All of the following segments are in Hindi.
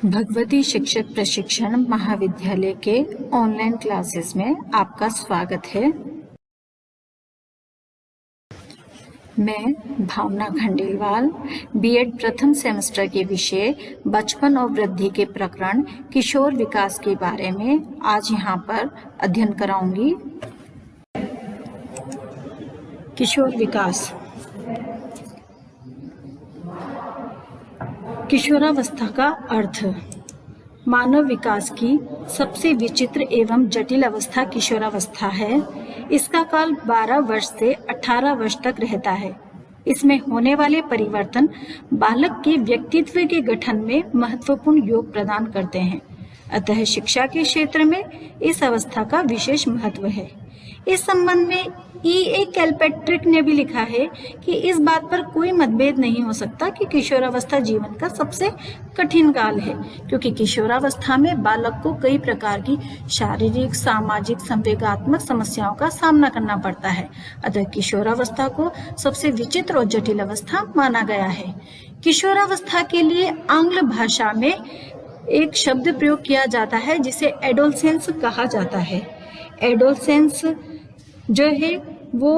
भगवती शिक्षक प्रशिक्षण महाविद्यालय के ऑनलाइन क्लासेस में आपका स्वागत है। मैं भावना खंडेलवाल बीएड प्रथम सेमेस्टर के विषय बचपन और वृद्धि के प्रकरण किशोर विकास के बारे में आज यहाँ पर अध्ययन कराऊंगी। किशोर विकास। किशोरावस्था का अर्थ। मानव विकास की सबसे विचित्र एवं जटिल अवस्था किशोरावस्था है। इसका काल 12 वर्ष से 18 वर्ष तक रहता है। इसमें होने वाले परिवर्तन बालक के व्यक्तित्व के गठन में महत्वपूर्ण योग प्रदान करते हैं। अतः शिक्षा के क्षेत्र में इस अवस्था का विशेष महत्व है। इस संबंध में E.A. कैलपैट्रिक ने भी लिखा है कि इस बात पर कोई मतभेद नहीं हो सकता कि किशोरावस्था जीवन का सबसे कठिन काल है, क्योंकि किशोरावस्था में बालक को कई प्रकार की शारीरिक, सामाजिक, संवेगात्मक समस्याओं का सामना करना पड़ता है। अतः किशोरावस्था को सबसे विचित्र और जटिल अवस्था माना गया है। किशोरावस्था के लिए आंग्ल भाषा में एक शब्द प्रयोग किया जाता है जिसे एडोलसेंस कहा जाता है। एडोलसेंस जो है वो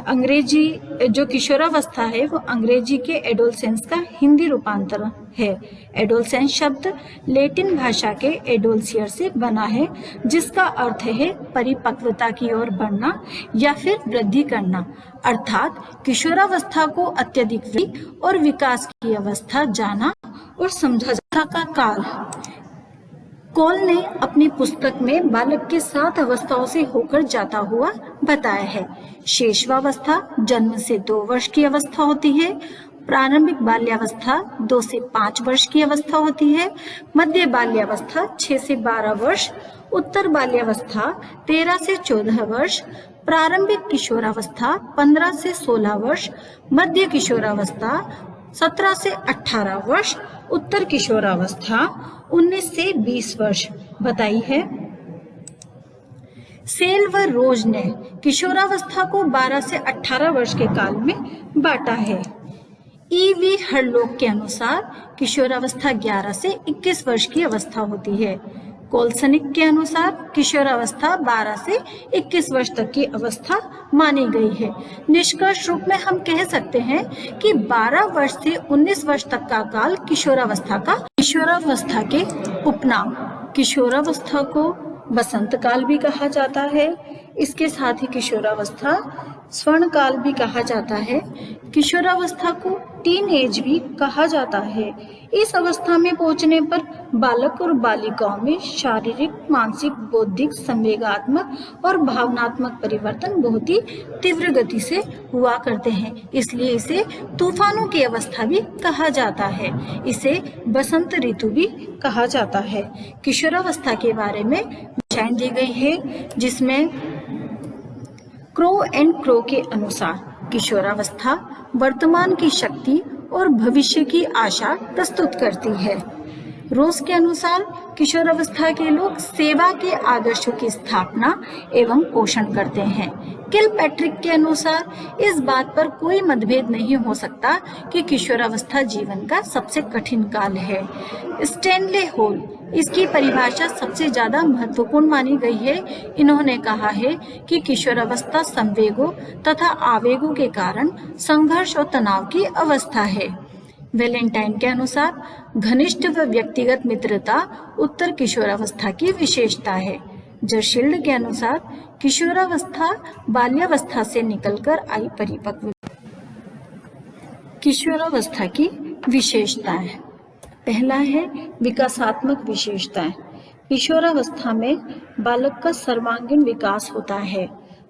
अंग्रेजी, जो किशोरावस्था है वो अंग्रेजी के एडोलसेंस का हिंदी रूपांतर है। एडोलसेंस शब्द लैटिन भाषा के एडोल्सियर से बना है, जिसका अर्थ है परिपक्वता की ओर बढ़ना या फिर वृद्धि करना। अर्थात किशोरावस्था को अत्यधिक वृद्धि और विकास की अवस्था जाना और समझा जाता का काल। कॉल ने अपनी पुस्तक में बालक के 7 अवस्थाओं से होकर जाता हुआ बताया है। शेषवावस्था जन्म से 2 वर्ष की अवस्था होती है। प्रारंभिक बाल्यावस्था 2 से 5 वर्ष की अवस्था होती है। मध्य बाल्यावस्था 6 से 12 वर्ष। उत्तर बाल्यावस्था 13 से 14 वर्ष। प्रारंभिक किशोरावस्था 15 से 16 वर्ष। मध्य किशोरावस्था 17 से 18 वर्ष। उत्तर किशोरावस्था 19 से 20 वर्ष बताई है। सेल व रोज ने किशोरावस्था को 12 से 18 वर्ष के काल में बांटा है। E.V. हरलोक के अनुसार किशोरावस्था 11 से 21 वर्ष की अवस्था होती है। कोलसनिक के अनुसार किशोरावस्था 12 से 21 वर्ष तक की अवस्था मानी गई है। निष्कर्ष रूप में हम कह सकते हैं कि 12 वर्ष से 19 वर्ष तक का काल किशोरावस्था के उपनाम। किशोरावस्था को बसंत काल भी कहा जाता है। इसके साथ ही किशोरावस्था स्वर्ण काल भी कहा जाता है। किशोरावस्था को टीन एज भी कहा जाता है। इस अवस्था में पहुंचने पर बालक और बालिकाओं में शारीरिक, मानसिक, बौद्धिक, संवेगात्मक और भावनात्मक परिवर्तन बहुत ही तीव्र गति से हुआ करते हैं। इसलिए इसे तूफानों की अवस्था भी कहा जाता है। इसे बसंत ऋतु भी कहा जाता है। किशोरावस्था के बारे में व्याख्याएं दी गई है, जिसमें क्रो एंड क्रो के अनुसार किशोरावस्था वर्तमान की शक्ति और भविष्य की आशा प्रस्तुत करती है। रोज के अनुसार किशोरावस्था के लोग सेवा के आदर्शों की स्थापना एवं पोषण करते हैं। किलपैट्रिक के अनुसार इस बात पर कोई मतभेद नहीं हो सकता कि किशोरावस्था जीवन का सबसे कठिन काल है। स्टैनले हॉल इसकी परिभाषा सबसे ज्यादा महत्वपूर्ण मानी गई है। इन्होंने कहा है कि किशोरावस्था संवेगों तथा आवेगों के कारण संघर्ष और तनाव की अवस्था है। वैलेंटाइन के अनुसार घनिष्ठ व व्यक्तिगत मित्रता उत्तर किशोरावस्था की विशेषता है। जर्शील्ड के अनुसार किशोरावस्था बाल्यावस्था से निकलकर आई परिपक्व। किशोरावस्था की विशेषताएं। पहला है विकासात्मक विशेषताएं। किशोरावस्था में बालक का सर्वांगीण विकास होता है।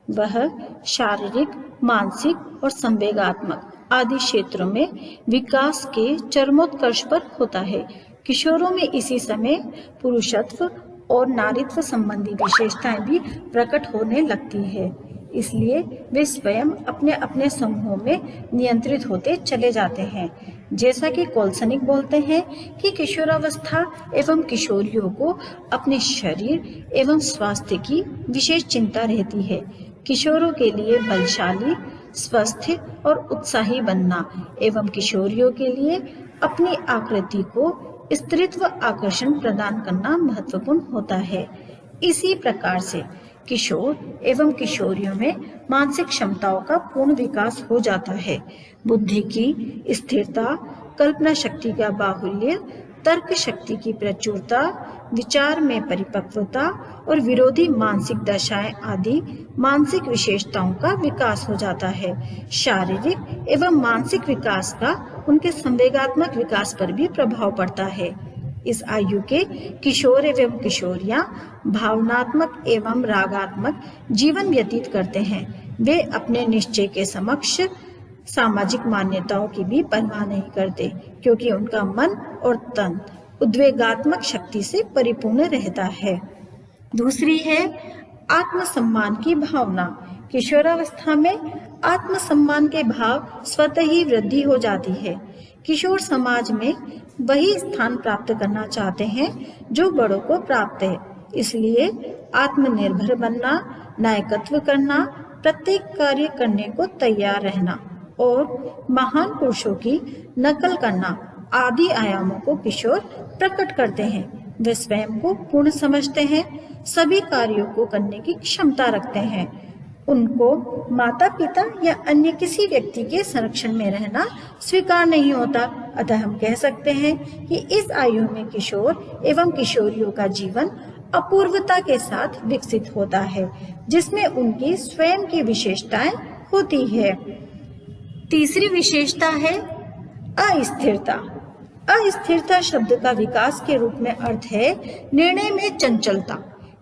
वह शारीरिक, मानसिक और संवेगात्मक आदि क्षेत्रों में विकास के चरमोत्कर्ष पर होता है। किशोरों में इसी समय पुरुषत्व और नारीत्व संबंधी विशेषताएं भी प्रकट होने लगती है। इसलिए वे स्वयं अपने अपने समूहों में नियंत्रित होते चले जाते हैं। जैसा कि कोलसनिक बोलते हैं कि किशोरावस्था एवं किशोरियों को अपने शरीर एवं स्वास्थ्य की विशेष चिंता रहती है। किशोरों के लिए बलशाली, स्वस्थ और उत्साही बनना एवं किशोरियों के लिए अपनी आकृति को स्त्रीत्व आकर्षण प्रदान करना महत्वपूर्ण होता है। इसी प्रकार से किशोर एवं किशोरियों में मानसिक क्षमताओं का पूर्ण विकास हो जाता है। बुद्धि की स्थिरता, कल्पना शक्ति का बाहुल्य, तर्क शक्ति की प्रचुरता, विचार में परिपक्वता और विरोधी मानसिक दशाएं आदि मानसिक विशेषताओं का विकास हो जाता है। शारीरिक एवं मानसिक विकास का उनके संवेगात्मक विकास पर भी प्रभाव पड़ता है। इस आयु के किशोर एवं किशोरियां भावनात्मक एवं रागात्मक जीवन व्यतीत करते हैं। वे अपने निश्चय के समक्ष सामाजिक मान्यताओं की भी परवाह नहीं करते, क्योंकि उनका मन और तन उद्वेगात्मक शक्ति से परिपूर्ण रहता है। दूसरी है आत्मसम्मान की भावना। किशोरावस्था में आत्मसम्मान के भाव स्वतः ही वृद्धि हो जाती है। किशोर समाज में वही स्थान प्राप्त करना चाहते हैं जो बड़ों को प्राप्त है। इसलिए आत्मनिर्भर बनना, नायकत्व करना, प्रत्येक कार्य करने को तैयार रहना और महान पुरुषों की नकल करना आदि आयामों को किशोर प्रकट करते हैं। वे स्वयं को पूर्ण समझते हैं, सभी कार्यों को करने की क्षमता रखते हैं। उनको माता पिता या अन्य किसी व्यक्ति के संरक्षण में रहना स्वीकार नहीं होता। अतः हम कह सकते हैं कि इस आयु में किशोर एवं किशोरियों का जीवन अपूर्वता के साथ विकसित होता है, जिसमें उनकी स्वयं की विशेषताएं होती है। तीसरी विशेषता है अस्थिरता। अस्थिरता शब्द का विकास के रूप में अर्थ है निर्णय में चंचलता।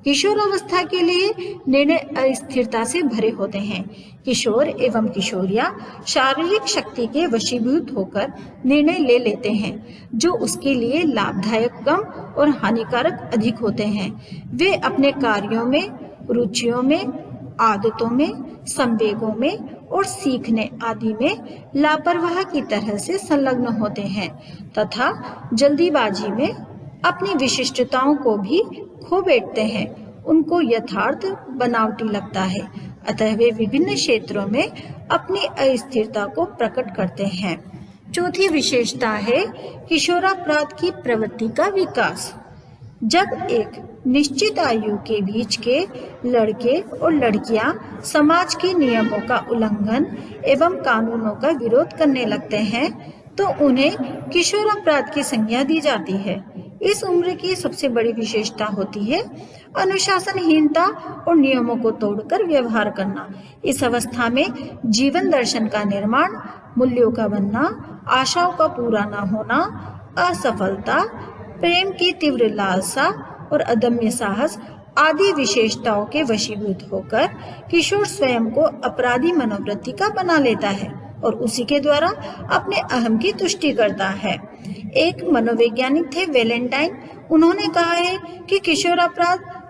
किशोरावस्था के लिए निर्णय अस्थिरता से भरे होते हैं। किशोर एवं किशोरियां शारीरिक शक्ति के वशीभूत होकर निर्णय ले लेते हैं, जो उसके लिए लाभदायक कम और हानिकारक अधिक होते हैं। वे अपने कार्यों में, रुचियों में, आदतों में, संवेगों में और सीखने आदि में लापरवाह की तरह से संलग्न होते हैं तथा जल्दीबाजी में अपनी विशिष्टताओं को भी खो बैठते हैं। उनको यथार्थ बनावटी लगता है, अतः वे विभिन्न क्षेत्रों में अपनी अस्थिरता को प्रकट करते हैं। चौथी विशेषता है किशोरापराध की प्रवृत्ति का विकास। जब एक निश्चित आयु के बीच के लड़के और लड़कियां समाज के नियमों का उल्लंघन एवं कानूनों का विरोध करने लगते हैं, तो उन्हें किशोरापराध की संज्ञा दी जाती है। इस उम्र की सबसे बड़ी विशेषता होती है अनुशासनहीनता और नियमों को तोड़कर व्यवहार करना। इस अवस्था में जीवन दर्शन का निर्माण, मूल्यों का बनना, आशाओं का पूरा न होना, असफलता, प्रेम की तीव्र लालसा और अदम्य साहस आदि विशेषताओं के वशीभूत होकर किशोर स्वयं को अपराधी मनोवृत्ति का बना लेता है और उसी के द्वारा अपने अहम की तुष्टि करता है। एक मनोवैज्ञानिक थे वेलेंटाइन। उन्होंने कहा है कि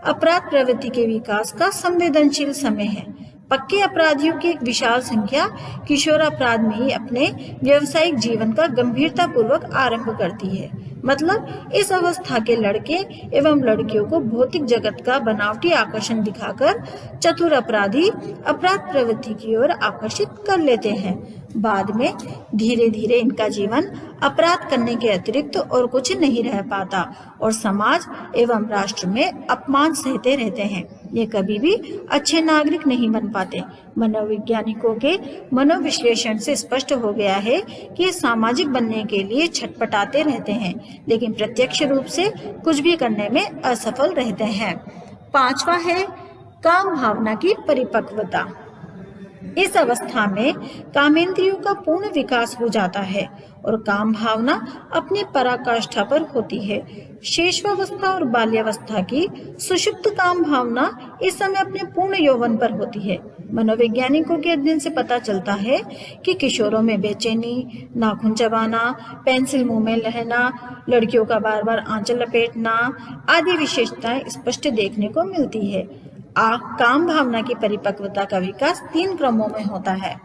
अपराध प्रवृत्ति के विकास का संवेदनशील समय है। पक्के अपराधियों की एक विशाल संख्या किशोरापराध में ही अपने व्यावसायिक जीवन का गंभीरता पूर्वक आरंभ करती है। मतलब इस अवस्था के लड़के एवं लड़कियों को भौतिक जगत का बनावटी आकर्षण दिखाकर चतुर अपराधी अपराध प्रवृत्ति की ओर आकर्षित कर लेते हैं। बाद में धीरे धीरे इनका जीवन अपराध करने के अतिरिक्त और कुछ नहीं रह पाता और समाज एवं राष्ट्र में अपमान सहते रहते हैं। ये कभी भी अच्छे नागरिक नहीं बन पाते। मनोवैज्ञानिकों के मनोविश्लेषण से स्पष्ट हो गया है कि सामाजिक बनने के लिए छटपटाते रहते हैं, लेकिन प्रत्यक्ष रूप से कुछ भी करने में असफल रहते हैं। पांचवा है काम भावना की परिपक्वता। इस अवस्था में कामेंद्रियों का पूर्ण विकास हो जाता है और काम भावना अपनी पराकाष्ठा पर होती है। शेषवावस्था और बाल्यावस्था की सुषुप्त काम भावना इस समय अपने पूर्ण यौवन पर होती है। मनोवैज्ञानिकों के अध्ययन से पता चलता है कि किशोरों में बेचैनी, नाखून चबाना, पेंसिल मुंह में रहना, लड़कियों का बार बार आंचल लपेटना आदि विशेषताएं स्पष्ट देखने को मिलती है। काम भावना की परिपक्वता का विकास 3 क्रमों में होता है।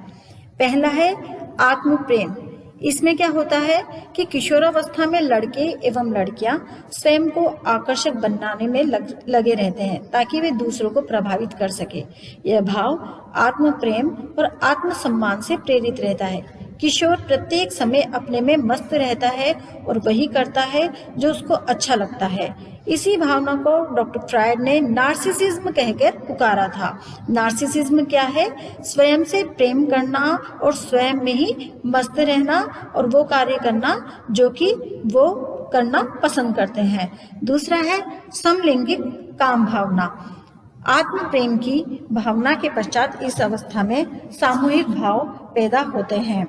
पहला है आत्म प्रेम। इसमें क्या होता है कि किशोरावस्था में लड़के एवं लड़कियां स्वयं को आकर्षक बनाने में लगे रहते हैं ताकि वे दूसरों को प्रभावित कर सके। यह भाव आत्म प्रेम और आत्मसम्मान से प्रेरित रहता है। किशोर प्रत्येक समय अपने में मस्त रहता है और वही करता है जो उसको अच्छा लगता है। इसी भावना को डॉक्टर फ्रायड ने नार्सिसिज्म कहकर पुकारा था। नार्सिसिज्म क्या है? स्वयं से प्रेम करना और स्वयं में ही मस्त रहना और वो कार्य करना जो कि वो करना पसंद करते हैं। दूसरा है समलैंगिक काम भावना। आत्म प्रेम की भावना के पश्चात इस अवस्था में सामूहिक भाव पैदा होते हैं।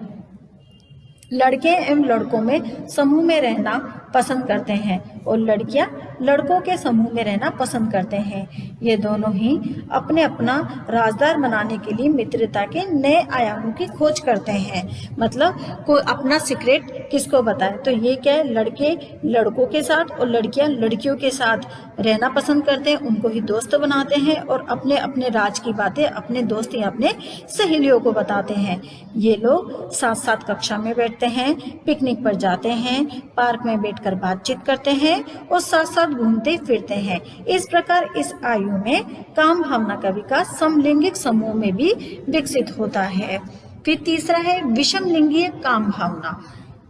लड़के एवं लड़कों में समूह में रहना पसंद करते हैं और लड़कियां लड़कों के समूह में रहना पसंद करते हैं। ये दोनों ही अपने अपना राजदार बनाने के लिए मित्रता के नए आयामों की खोज करते हैं। मतलब कोई अपना सीक्रेट किसको बताए, तो ये क्या है, लड़के लड़कों के साथ और लड़कियां लड़कियों के साथ रहना पसंद करते हैं, उनको ही दोस्त बनाते हैं और अपने अपने राज की बातें अपने दोस्त या अपने सहेलियों को बताते हैं। ये लोग साथ साथ कक्षा में बैठते हैं, पिकनिक पर जाते हैं, पार्क में बैठकर बातचीत करते हैं और साथ साथ घूमते फिरते हैं। इस प्रकार इस आयु में काम भावना का विकास समलैंगिक समूह में भी विकसित होता है। फिर तीसरा है विषम लिंगीय काम भावना।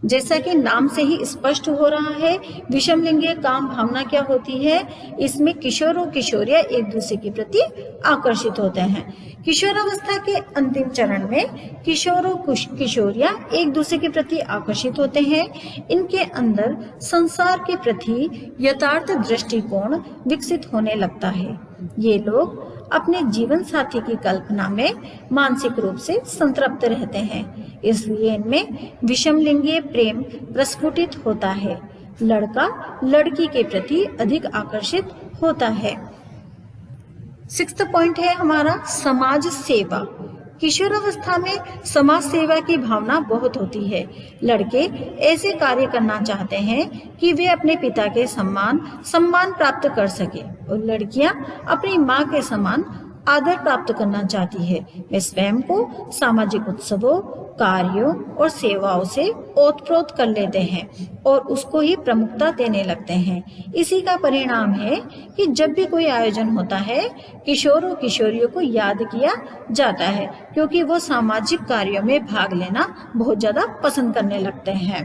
जैसा कि नाम से ही स्पष्ट हो रहा है, विषम लिंगीय काम भावना क्या होती है? इसमें किशोर और किशोरियां एक दूसरे के प्रति आकर्षित होते हैं। किशोरावस्था के अंतिम चरण में किशोर और किशोरियां एक दूसरे के प्रति आकर्षित होते हैं। इनके अंदर संसार के प्रति यथार्थ दृष्टिकोण विकसित होने लगता है। ये लोग अपने जीवन साथी की कल्पना में मानसिक रूप से संतृप्त रहते हैं, इसलिए इनमें विषम लिंगीय प्रेम प्रस्फुटित होता है। लड़का लड़की के प्रति अधिक आकर्षित होता है। 6th पॉइंट है हमारा समाज सेवा। किशोरावस्था में समाज सेवा की भावना बहुत होती है। लड़के ऐसे कार्य करना चाहते हैं कि वे अपने पिता के सम्मान प्राप्त कर सके और लड़कियां अपनी मां के समान आदर प्राप्त करना चाहती है। वे स्वयं को सामाजिक उत्सवों, कार्यों और सेवाओं से ओतप्रोत कर लेते हैं और उसको ही प्रमुखता देने लगते हैं। इसी का परिणाम है कि जब भी कोई आयोजन होता है, किशोर और किशोरियों को याद किया जाता है क्योंकि वो सामाजिक कार्यों में भाग लेना बहुत ज्यादा पसंद करने लगते हैं।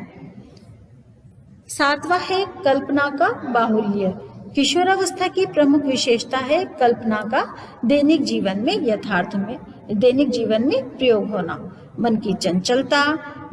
7वां है कल्पना का बाहुल्य। किशोरावस्था की प्रमुख विशेषता है कल्पना का दैनिक जीवन में प्रयोग होना। मन की चंचलता,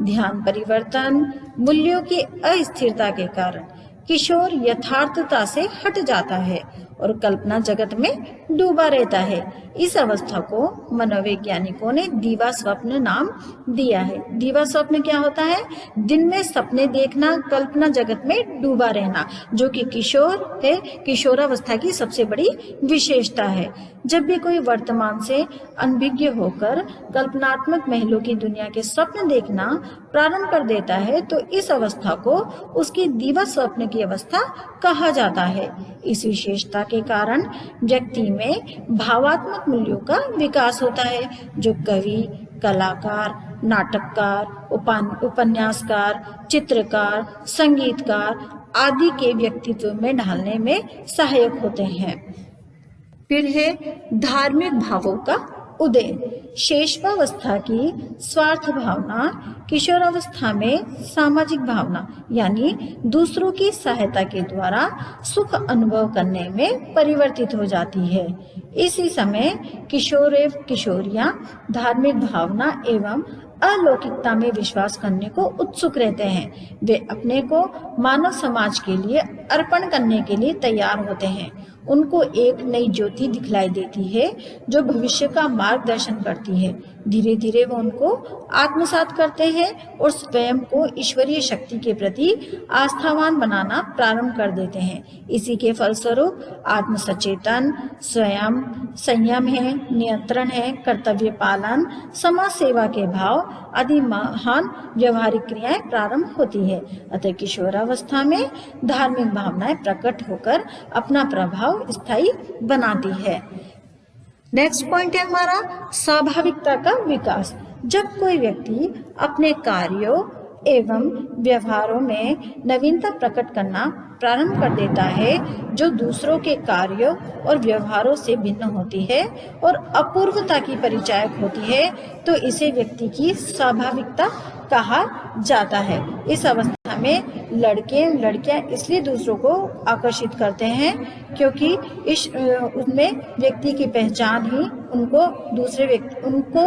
ध्यान परिवर्तन, मूल्यों की अस्थिरता के कारण किशोर यथार्थता से हट जाता है और कल्पना जगत में डूबा रहता है। इस अवस्था को मनोवैज्ञानिकों ने दीवा स्वप्न नाम दिया है। दीवा स्वप्न क्या होता है? दिन में सपने देखना, कल्पना जगत में डूबा रहना, जो कि किशोर है, किशोरावस्था की सबसे बड़ी विशेषता है। जब भी कोई वर्तमान से अनभिज्ञ होकर कल्पनात्मक महलों की दुनिया के स्वप्न देखना प्रारंभ कर देता है तो इस अवस्था को उसकी दीवा स्वप्न की अवस्था कहा जाता है। इस विशेषता के कारण व्यक्ति में भावात्मक मूल्यों का विकास होता है, जो कवि, कलाकार, नाटककार, उपन्यासकार, चित्रकार, संगीतकार आदि के व्यक्तित्व में ढालने में सहायक होते हैं। फिर है धार्मिक भावों का उदय। शेषवावस्था की स्वार्थ भावना किशोरावस्था में सामाजिक भावना यानी दूसरों की सहायता के द्वारा सुख अनुभव करने में परिवर्तित हो जाती है। इसी समय किशोर एवं किशोरियां धार्मिक भावना एवं अलौकिकता में विश्वास करने को उत्सुक रहते हैं। वे अपने को मानव समाज के लिए अर्पण करने के लिए तैयार होते हैं। उनको एक नई ज्योति दिखलाई देती है जो भविष्य का मार्गदर्शन करती है। धीरे धीरे वो उनको आत्मसात करते हैं और स्वयं को ईश्वरीय शक्ति के प्रति आस्थावान बनाना प्रारंभ कर देते हैं। इसी के फलस्वरूप आत्म सचेतन, स्वयं संयम है, नियंत्रण है, कर्तव्य पालन, समाज सेवा के भाव आदि महान व्यवहारिक क्रियाएं प्रारंभ होती है। अतः किशोरावस्था में धार्मिक भावनाएं प्रकट होकर अपना प्रभाव स्थायी बनाती है। नेक्स्ट पॉइंट है हमारा स्वाभाविकता का विकास। जब कोई व्यक्ति अपने कार्यों एवं व्यवहारों में नवीनता प्रकट करना प्रारंभ कर देता है, जो दूसरों के कार्यों और व्यवहारों से भिन्न होती है और अपूर्वता की परिचायक होती है, तो इसे व्यक्ति की स्वाभाविकता कहा जाता है। इस अवस्था में लड़के लड़कियां इसलिए दूसरों को आकर्षित करते हैं क्योंकि उसमें व्यक्ति की पहचान ही उनको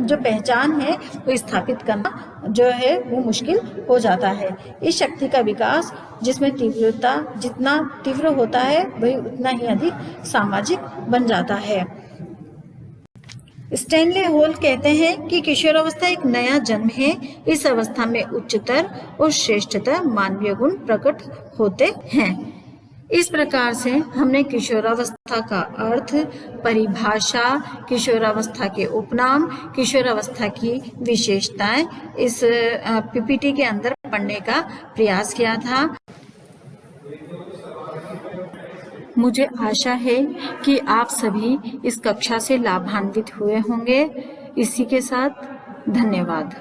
जो पहचान है वो स्थापित करना जो है वो मुश्किल हो जाता है। इस शक्ति का विकास जिसमें तीव्रता जितना तीव्र होता है वही उतना ही अधिक सामाजिक बन जाता है। स्टैनले होल कहते हैं कि किशोरावस्था एक नया जन्म है। इस अवस्था में उच्चतर और श्रेष्ठतर मानवीय गुण प्रकट होते हैं। इस प्रकार से हमने किशोरावस्था का अर्थ, परिभाषा, किशोरावस्था के उपनाम, किशोरावस्था की विशेषताएं इस पीपीटी के अंदर पढ़ने का प्रयास किया था। मुझे आशा है कि आप सभी इस कक्षा से लाभान्वित हुए होंगे। इसी के साथ धन्यवाद।